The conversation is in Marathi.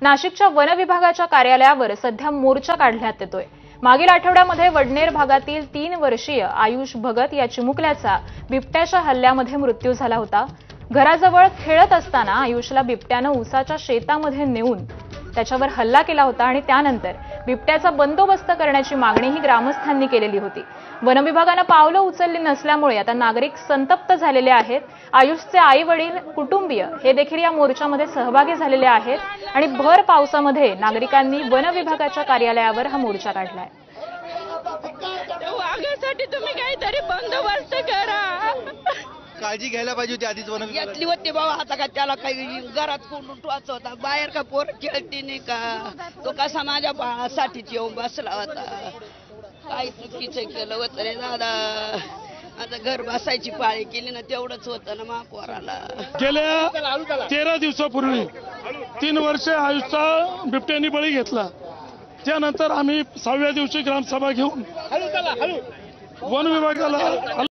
नाशिकच्या वन विभागाच्या कार्यालयावर सध्या मोर्चा काढण्यात येतोय। मागील आठवड्यामध्ये वडनेर भागातील 3 वर्षीय आयुष भगत या चिमुकल्याचा बिबट्याच्या हल्ल्यामध्ये मृत्यू झाला होता। घराजवळ खेळत असताना आयुषला बिबट्याने ऊसाच्या शेतामध्ये नेऊन त्याच्यावर हल्ला केला होता आणि त्यानंतर बिबट्याचा बंदोबस्त करण्याची मागणीही ग्रामस्थांनी केलेली होती। वन विभागाने पावलं उचलली नसल्यामुळे आता नागरिक संतप्त झालेले आहेत। आयुषचे आई-वडील, कुटुंबीय हे देखील या मोर्चामध्ये सहभागी झालेले आहेत आणि भर पावसामध्ये नागरिकांनी वन विभागाच्या कार्यालयावर हा मोर्चा काढलाय। वाघासाठी तुम्ही काहीतरी बंदोबस्त करा। काळजी घ्यायला पाहिजे होती आधीच वन घेतली होती बाबा, आता का त्याला काही घरात कोंडून ठेवायचं होता, बाहेर का पोर खेळती नाही का, तो कसा माझ्या बाळासाठीच येऊन बसला होता। काय चुकीचं केलं होतं रे दादा, आता घर बसायची पाळी केली ना, तेवढंच होतं ना महापौराला। गेल्या 13 दिवसापूर्वी 3 वर्ष आयुषचा बिबट्याने बळी घेतला। त्यानंतर आम्ही 6व्या दिवशी ग्रामसभा घेऊन वन विभागाला